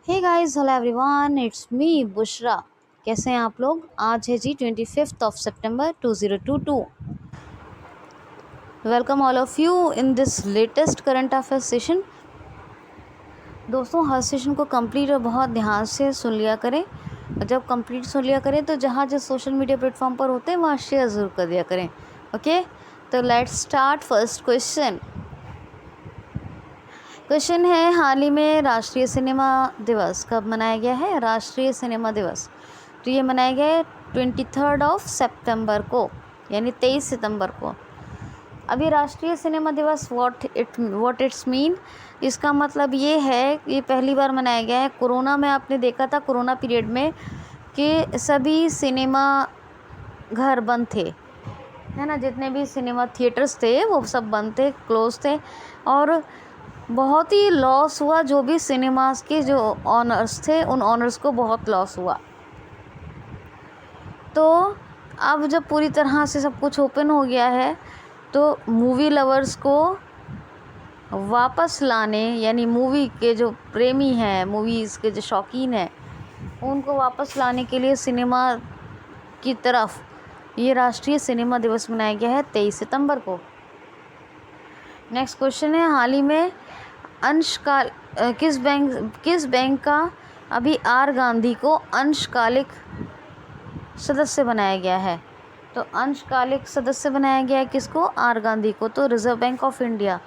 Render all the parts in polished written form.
Hey guys, hello everyone, it's me Bushra. कैसे हैं आप लोग? आज है जी 25 सितंबर 2022। Welcome all of you in this latest current affair session. दोस्तों, हर सेशन को कंप्लीट और बहुत ध्यान से सुन लिया करें। और जब कंप्लीट सुन लिया करें तो जहाँ जो सोशल मीडिया प्लेटफॉर्म पर होते हैं वहाँ शेयर ज़रूर कर दिया करें। ओके, तो let's start first question. Question है, हाल ही में राष्ट्रीय सिनेमा दिवस कब मनाया गया है? राष्ट्रीय सिनेमा दिवस तो ये मनाया गया है 23 सितंबर को, यानी 23 सितंबर को। अभी राष्ट्रीय सिनेमा दिवस व्हाट इट्स मीन, इसका मतलब ये है कि पहली बार मनाया गया है। कोरोना में आपने देखा था, कोरोना पीरियड में, कि सभी सिनेमा घर बंद थे, है ना। जितने भी सिनेमा थिएटर्स थे वो सब बंद थे, क्लोज थे, और बहुत ही लॉस हुआ। जो भी सिनेमास के जो ऑनर्स थे उन ऑनर्स को बहुत लॉस हुआ। तो अब जब पूरी तरह से सब कुछ ओपन हो गया है तो मूवी लवर्स को वापस लाने, यानी मूवी के जो प्रेमी हैं, मूवीज़ के जो शौकीन हैं, उनको वापस लाने के लिए सिनेमा की तरफ ये राष्ट्रीय सिनेमा दिवस मनाया गया है 23 सितंबर को। नेक्स्ट क्वेश्चन है, हाल ही में अंशकाल किस बैंक का अभी आर गांधी को अंशकालिक सदस्य बनाया गया है? तो अंशकालिक सदस्य बनाया गया है किसको? आर गांधी को। तो रिजर्व बैंक ऑफ इंडिया,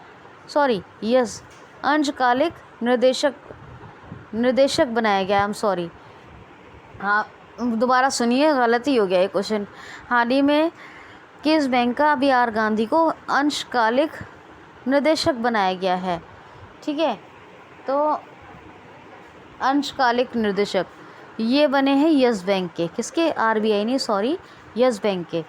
अंशकालिक निर्देशक बनाया गया। आई एम सॉरी, हाँ दोबारा सुनिए, गलती हो गया ये क्वेश्चन। हाल ही में किस बैंक का अभी आर गांधी को अंशकालिक निर्देशक बनाया गया है? ठीक है, तो अंशकालिक निर्देशक ये बने हैं यस बैंक के। किसके? आरबीआई नहीं, सॉरी, यस बैंक के।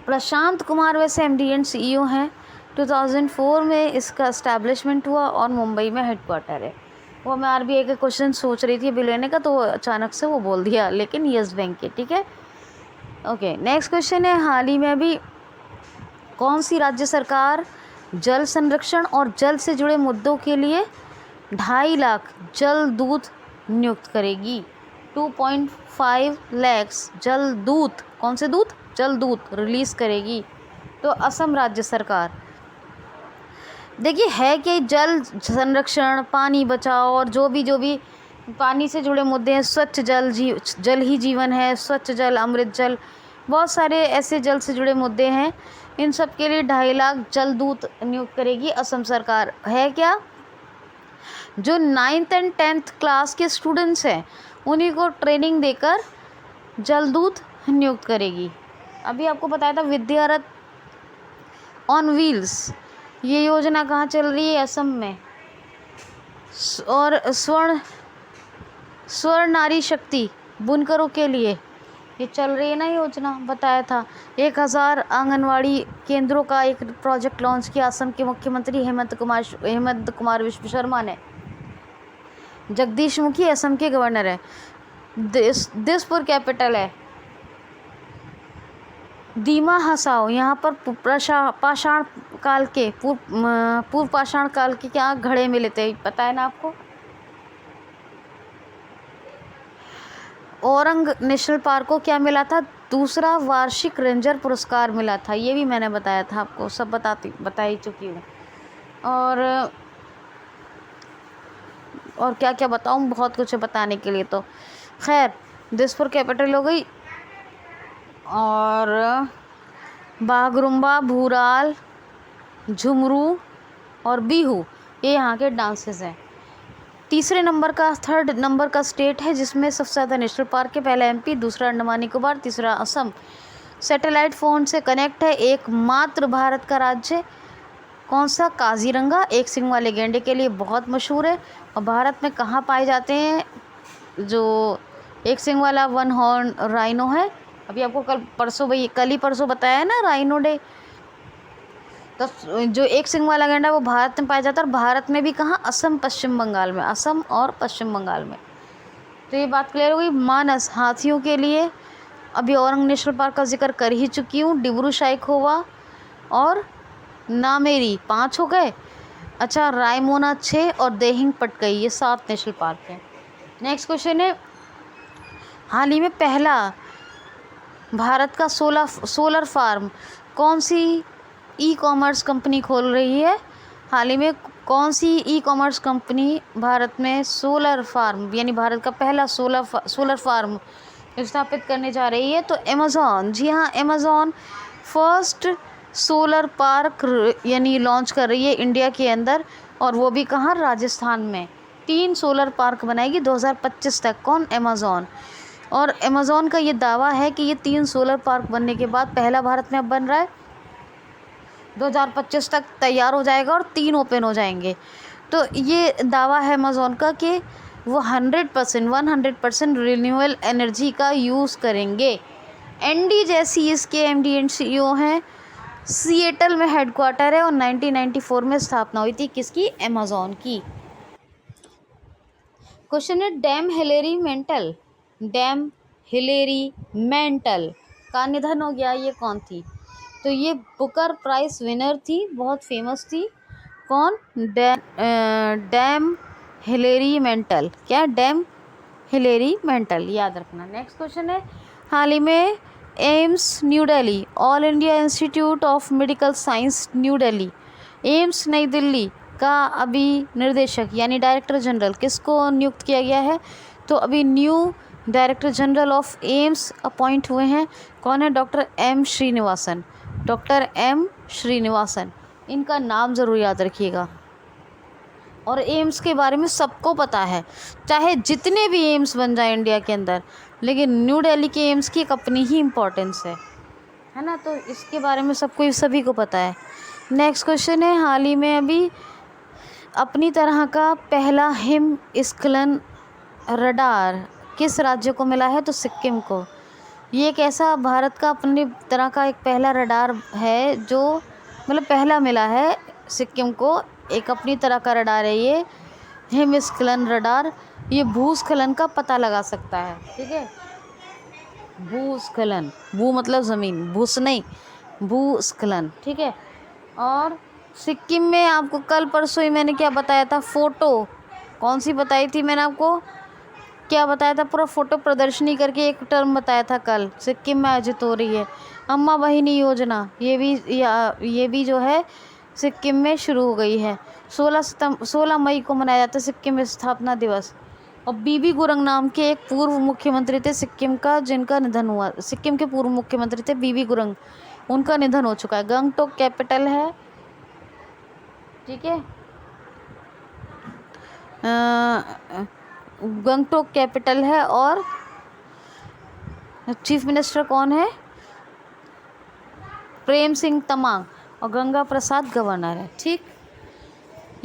प्रशांत कुमार वैसे एमडी एंड सीईओ हैं। 2004 में इसका एस्टैब्लिशमेंट हुआ और मुंबई में हेडक्वार्टर है। वो मैं आरबीआई का क्वेश्चन सोच रही थी अभी लेने का, तो अचानक से वो बोल दिया, लेकिन यस बैंक के। ठीक है, ओके। नेक्स्ट क्वेश्चन है, हाल ही में अभी कौन सी राज्य सरकार जल संरक्षण और जल से जुड़े मुद्दों के लिए 2.5 लाख जल दूत नियुक्त करेगी? 2.5 लाख जल दूत, कौन से दूत? जल दूत रिलीज़ करेगी। तो असम राज्य सरकार। देखिए, है कि जल संरक्षण, पानी बचाओ और जो भी पानी से जुड़े मुद्दे हैं, स्वच्छ जल, जल ही जीवन है, स्वच्छ जल, अमृत जल, बहुत सारे ऐसे जल से जुड़े मुद्दे हैं। इन सब के लिए 2.5 लाख जल दूत नियुक्त करेगी असम सरकार। है क्या? जो 9th एंड 10th क्लास के स्टूडेंट्स हैं उन्हीं को ट्रेनिंग देकर जलदूत नियुक्त करेगी। अभी आपको बताया था विद्यारथ ऑन व्हील्स, ये योजना कहाँ चल रही है? असम में। और स्वर्ण नारी शक्ति बुनकरों के लिए ये चल रही है ना योजना, बताया था। 1000 आंगनवाड़ी केंद्रों का एक प्रोजेक्ट लॉन्च किया असम के मुख्यमंत्री हेमंत कुमार विश्व शर्मा ने। जगदीश मुखी असम के गवर्नर है। दिसपुर कैपिटल है दीमा हसाओ। यहाँ पर पाषाण काल के पूर्व पाषाण काल के क्या घड़े मिले थे, पता है ना आपको। औरंग नेशनल पार्क को क्या मिला था? दूसरा वार्षिक रेंजर पुरस्कार मिला था। ये भी मैंने बताया था आपको, सब बता ही चुकी हूँ। और क्या क्या बताऊँ, बहुत कुछ है बताने के लिए। तो खैर, दिसपुर कैपिटल हो गई। और बागरुम्बा, भूराल, झुमरू और बिहू ये यहाँ के डांसेस हैं। थर्ड नंबर का स्टेट है जिसमें सबसे ज़्यादा नेशनल पार्क है। पहला एमपी, दूसरा अंडमान निकोबार, तीसरा असम। सैटेलाइट फ़ोन से कनेक्ट है एकमात्र भारत का राज्य, कौन सा? काजीरंगा। एक सिंग वाले गैंडे के लिए बहुत मशहूर है। और भारत में कहाँ पाए जाते हैं? जो एक सिंग वाला वन हॉर्न राइनो है, अभी आपको कल ही परसों बताया है ना, राइनो डे। तो जो एक सिंग वाला गैंडा वो भारत में पाया जाता है। और भारत में भी कहाँ? असम, पश्चिम बंगाल में। असम और पश्चिम बंगाल में। तो ये बात क्लियर हो गई। मानस हाथियों के लिए अभी औरंग नेशनल पार्क का जिक्र कर ही चुकी हूँ। डिब्रू साइखोवा और नामेरी 5 हो गए। अच्छा, रायमोना 6 और देहिंग पटकई, ये 7 नेशनल पार्क हैं। नेक्स्ट क्वेश्चन है, हाल ही में पहला भारत का सोलर फार्म कौन सी ई कॉमर्स कंपनी खोल रही है? हाल ही में कौन सी ई कॉमर्स कंपनी भारत में सोलर फार्म यानी भारत का पहला सोलर फार्म स्थापित करने जा रही है? तो अमेज़ॉन। जी हाँ, अमेज़ॉन फर्स्ट सोलर पार्क यानी लॉन्च कर रही है इंडिया के अंदर, और वो भी कहाँ? राजस्थान में। 3 सोलर पार्क बनाएगी 2025 तक। कौन? अमेज़ॉन। और अमेज़ॉन का ये दावा है कि ये 3 सोलर पार्क बनने के बाद पहला भारत में अब बन रहा है, 2025 तक तैयार हो जाएगा और 3 ओपन हो जाएंगे। तो ये दावा है अमेज़ॉन का कि वो 100% रिन्यूएबल एनर्जी का यूज़ करेंगे। एनडी जैसी इसके एमडी एंड सीईओ हैं। सिएटल में हेडक्वार्टर है और 1994 में स्थापना हुई थी किसकी? अमेज़ॉन की। क्वेश्चन है, डैम हिलेरी मेंटल का निधन हो गया, ये कौन थी? तो ये बुकर प्राइज विनर थी, बहुत फेमस थी। कौन? Dam Hillary mental. क्या? डैम हिलेरी मेंटल, याद रखना। नेक्स्ट क्वेश्चन है, हाल ही में AIIMS new Delhi, all India institute of medical science new Delhi, AIIMS नई दिल्ली का अभी निर्देशक यानी डायरेक्टर जनरल किसको नियुक्त किया गया है? तो अभी new director general of AIIMS appoint हुए हैं। कौन है? Doctor M Srinivasan. Doctor M Srinivasan, इनका नाम ज़रूर याद रखिएगा। और एम्स के बारे में सबको पता है, चाहे जितने भी एम्स बन जाए इंडिया के अंदर, लेकिन न्यू दिल्ली के एम्स की एक अपनी ही इम्पोर्टेंस है ना? तो इसके बारे में सभी को पता है। नेक्स्ट क्वेश्चन है, हाल ही में अभी अपनी तरह का पहला हिमस्खलन रडार किस राज्य को मिला है? तो सिक्किम को। ये एक ऐसा भारत का अपनी तरह का एक पहला रडार है जो मतलब पहला मिला है सिक्किम को, एक अपनी तरह का रडार है ये हिमस्खलन रडार। ये भूस्खलन का पता लगा सकता है, ठीक है? भूस्खलन, भू मतलब ज़मीन, भूस नहीं, भूस्खलन, ठीक है? और सिक्किम में आपको कल परसों ही मैंने क्या बताया था? फ़ोटो कौन सी बताई थी मैंने आपको? क्या बताया था? पूरा फ़ोटो प्रदर्शनी करके एक टर्म बताया था कल, सिक्किम में आयोजित हो रही है अम्मा बहिनी योजना। ये भी जो है सिक्किम में शुरू हो गई है। 16 मई को मनाया जाता है सिक्किम में स्थापना दिवस। और बीबी गुरंग नाम के एक पूर्व मुख्यमंत्री थे सिक्किम का, जिनका निधन हुआ। सिक्किम के पूर्व मुख्यमंत्री थे बीबी गुरंग, उनका निधन हो चुका है। गंगटोक कैपिटल है, ठीक है? गंगटोक कैपिटल है। और चीफ मिनिस्टर कौन है? प्रेम सिंह तमांग। और गंगा प्रसाद गवर्नर है, ठीक?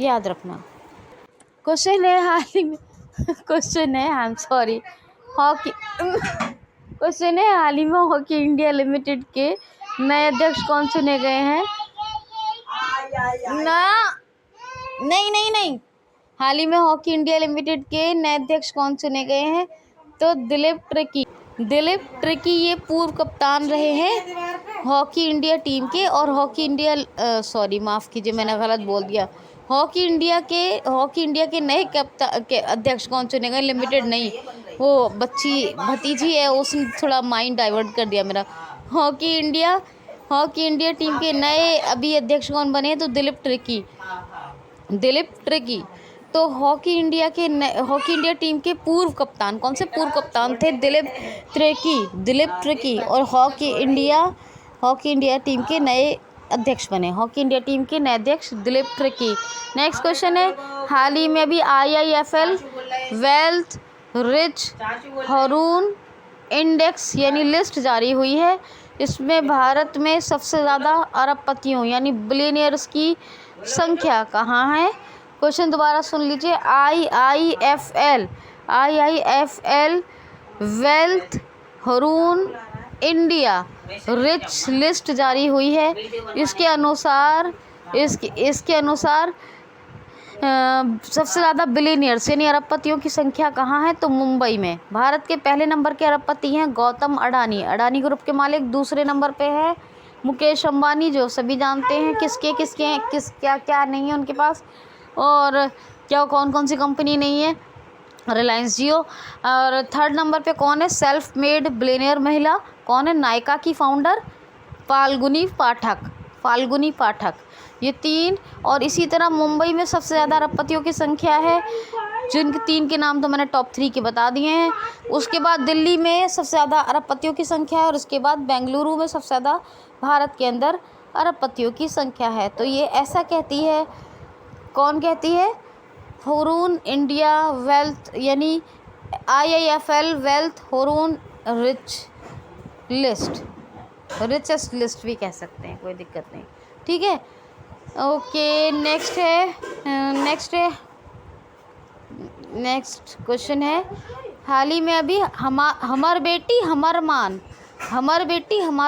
याद रखना। क्वेश्चन है हाल ही में क्वेश्चन है, I am sorry, hockey question है, हाल ही में हॉकी इंडिया लिमिटेड के नए अध्यक्ष कौन चुने गए हैं? नहीं, हाल ही में हॉकी इंडिया लिमिटेड के नए अध्यक्ष कौन चुने गए हैं? तो दिलीप ट्रिकी ये पूर्व कप्तान रहे हैं हॉकी इंडिया टीम के। और हॉकी इंडिया सॉरी माफ़ कीजिए, मैंने गलत बोल दिया। हॉकी इंडिया के नए कप्तान के अध्यक्ष कौन चुने गए? लिमिटेड नहीं, वो भतीजी है, उसने थोड़ा माइंड डाइवर्ट कर दिया मेरा। हॉकी इंडिया टीम के नए अभी अध्यक्ष कौन बने? तो दिलीप ट्रिकी। तो हॉकी इंडिया टीम के पूर्व कप्तान कौन से पूर्व कप्तान थे? दिलीप ट्रिकी। और हॉकी इंडिया टीम के नए अध्यक्ष बने, हॉकी इंडिया टीम के नए अध्यक्ष दिलीप ट्रिकी। नेक्स्ट क्वेश्चन है, हाल ही में भी IIFL wealth rich Haroon index यानी लिस्ट जारी हुई है। इसमें भारत में सबसे ज़्यादा अरबपतियों यानी बिलियनियर्स की संख्या कहाँ है? क्वेश्चन दोबारा सुन लीजिए। IIFL wealth Haroon India rich list जारी हुई है। इसके अनुसार सबसे ज़्यादा बिलियनियर्स यानी अरबपतियों की संख्या कहाँ है? तो मुंबई में। भारत के पहले नंबर के अरबपति हैं गौतम अडानी ग्रुप के मालिक। दूसरे नंबर पे है मुकेश अंबानी, जो सभी जानते हैं किसके हैं, क्या नहीं है उनके पास। और क्या कौन कौन सी कंपनी नहीं है? रिलायंस जियो। और थर्ड नंबर पे कौन है सेल्फ मेड बिलियनियर महिला? कौन है? नायका की फाउंडर फाल्गुनी पाठक। फाल्गुनी पाठक, ये 3। और इसी तरह मुंबई में सबसे ज़्यादा अरबपतियों की संख्या है, जिनके 3 के नाम तो मैंने टॉप 3 के बता दिए हैं। उसके बाद दिल्ली में सबसे ज़्यादा अरबपतियों की संख्या है, और उसके बाद बेंगलुरु में सबसे ज़्यादा भारत के अंदर अरबपतियों की संख्या है। तो ये ऐसा कहती है, कौन कहती है? हुरून इंडिया वेल्थ, यानी IIFL wealth Hurun richest list भी कह सकते हैं, कोई दिक्कत नहीं, ठीक है। ओके, नेक्स्ट क्वेश्चन है, हाल ही में अभी हमर बेटी हमर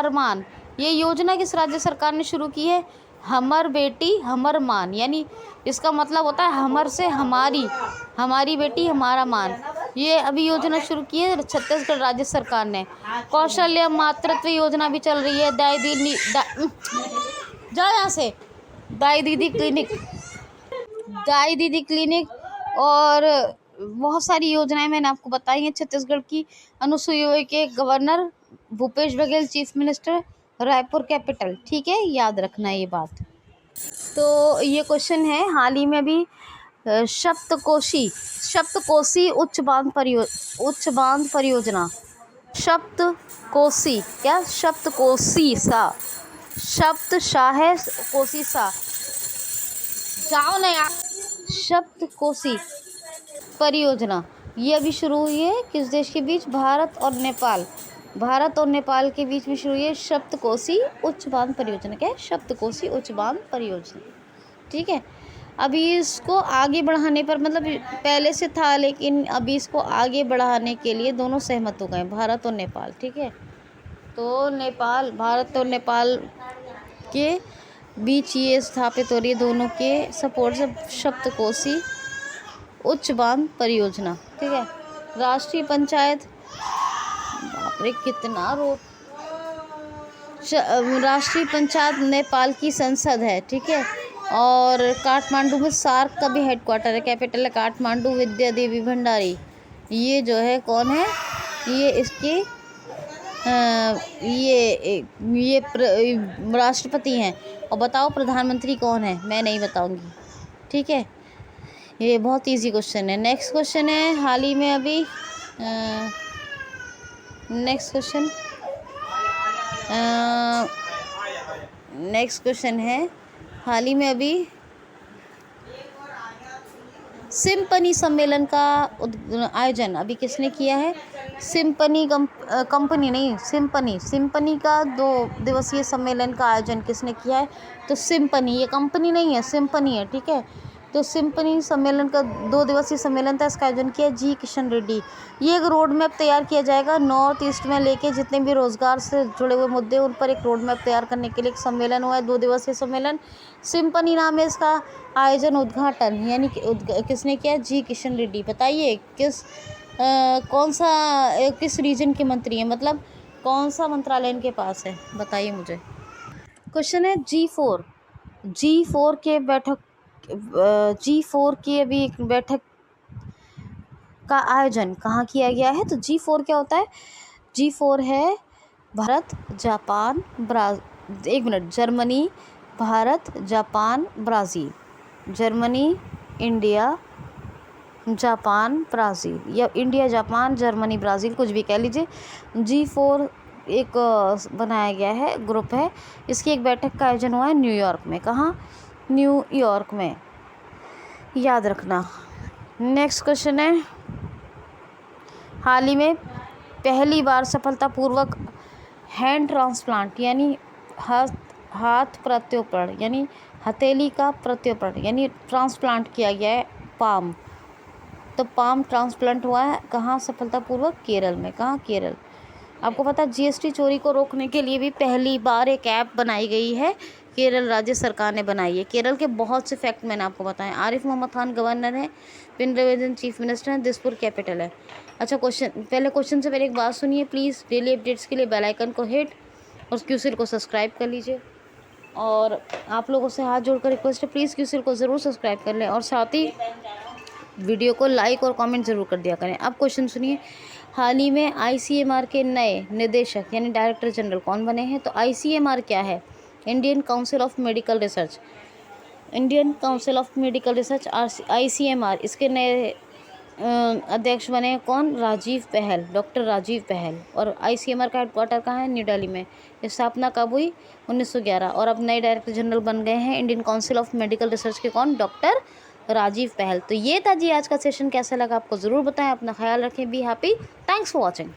मान, ये योजना किस राज्य सरकार ने शुरू की है? हमर बेटी हमर मान, यानी इसका मतलब होता है हमर से हमारी, हमारी बेटी हमारा मान। ये अभी योजना शुरू की है छत्तीसगढ़ राज्य सरकार ने। कौशल्य मातृत्व योजना भी चल रही है, दाई दीदी क्लिनिक और बहुत सारी योजनाएं मैंने आपको बताई हैं छत्तीसगढ़ की। अनुसूची के governor Bhupesh Baghel chief minister, Raipur capital, ठीक है, याद रखना ये बात। तो ये क्वेश्चन है, हाल ही में अभी सप्तकोसी उच्च बांध परियोजना, सप्तकोसी क्या? सप्तकोसी सा जाओ ना यार। सप्तकोसी परियोजना ये अभी शुरू हुई है, किस देश के बीच? भारत और नेपाल के बीच में शुरू हुई है सप्तकोसी उच्च बांध परियोजना। क्या है? सप्तकोसी उच्च बांध परियोजना, ठीक है। अभी इसको आगे बढ़ाने पर, मतलब पहले से था लेकिन अभी इसको आगे बढ़ाने के लिए दोनों सहमत हो गए, भारत और नेपाल, ठीक है। तो भारत और नेपाल के बीच ये स्थापित हो रही है, दोनों के सपोर्ट से सप्तकोसी उच्च बांध परियोजना, ठीक है। राष्ट्रीय पंचायत, बाप रे कितना राष्ट्रीय पंचायत नेपाल की संसद है, ठीक है। और काठमांडू में सार्क का भी हेडक्वार्टर है, कैपिटल है काठमांडू। विद्या देवी भंडारी, ये जो है कौन है? ये इसके ये राष्ट्रपति हैं। और बताओ प्रधानमंत्री कौन है? मैं नहीं बताऊंगी, ठीक है। ये बहुत इजी क्वेश्चन है। नेक्स्ट क्वेश्चन है, हाल ही में अभी नेक्स्ट क्वेश्चन है, हाल ही में अभी सिम्फनी सम्मेलन का आयोजन अभी किसने किया है? सिम्फनी का 2 दिवसीय सम्मेलन का आयोजन किसने किया है? तो सिम्फनी, ये कंपनी नहीं है, सिम्फनी है, ठीक है। तो सिम्फनी सम्मेलन का 2 दिवसीय सम्मेलन था, इसका आयोजन किया जी किशन रेड्डी। ये एक रोड मैप तैयार किया जाएगा, नॉर्थ ईस्ट में लेके जितने भी रोजगार से जुड़े हुए मुद्दे उन पर एक रोड मैप तैयार करने के लिए एक सम्मेलन हुआ है, 2 दिवसीय सम्मेलन। सिम्फनी नाम है इसका। आयोजन उद्घाटन यानी किसने किया? जी किशन रेड्डी। बताइए किस रीजन के मंत्री हैं, मतलब कौन सा मंत्रालय इनके पास है, बताइए मुझे। क्वेश्चन है G4 की अभी एक बैठक का आयोजन कहाँ किया गया है? तो G4 क्या होता है? G4 है Bharat, Japan, Germany, Bharat, Japan, Brazil. Germany, India, Japan, Brazil, या इंडिया, जापान, जर्मनी, ब्राज़ील, कुछ भी कह लीजिए। G4 एक बनाया गया है, ग्रुप है। इसकी एक बैठक का आयोजन हुआ है न्यूयॉर्क में। कहाँ? न्यूयॉर्क में, याद रखना। नेक्स्ट क्वेश्चन है, हाल ही में पहली बार सफलतापूर्वक हैंड ट्रांसप्लांट यानी हाथ प्रत्योपरण यानी हथेली का प्रत्योपरण यानी ट्रांसप्लांट किया गया है, पाम। तो पाम ट्रांसप्लांट हुआ है कहाँ सफलतापूर्वक? केरल में। कहाँ? केरल। आपको पता है GST चोरी को रोकने के लिए भी पहली बार एक ऐप बनाई गई है, केरल राज्य सरकार ने बनाई है। केरल के बहुत से फैक्ट मैंने आपको बताए। आरिफ मोहम्मद खान गवर्नर है, पिनरई विजयन चीफ मिनिस्टर हैं, दिसपुर कैपिटल है। अच्छा, क्वेश्चन से पहले एक बात सुनिए प्लीज़। डेली अपडेट्स के लिए बेल आइकन को हिट और क्यूसिल को सब्सक्राइब कर लीजिए। और आप लोगों से हाथ जोड़कर रिक्वेस्ट है, प्लीज़ क्यूसिल को ज़रूर सब्सक्राइब कर लें और साथ ही वीडियो को लाइक और कमेंट ज़रूर कर दिया करें। अब क्वेश्चन सुनिए, हाल ही में ICMR के नए निदेशक यानी डायरेक्टर जनरल कौन बने हैं? तो ICMR क्या है? Indian council of medical research. Indian council of medical research ICMR, इसके नए अध्यक्ष बने कौन? राजीव पहल, डॉक्टर राजीव पहल। और ICMR का हेडक्वार्टर कहाँ है? न्यू दिल्ली में। स्थापना कब हुई? 1911। और अब नए डायरेक्टर जनरल बन गए हैं Indian council of medical research के कौन? डॉक्टर राजीव पहल। तो ये था जी आज का सेशन, कैसा लगा आपको ज़रूर बताएं। अपना ख्याल रखें, be happy, thanks for watching.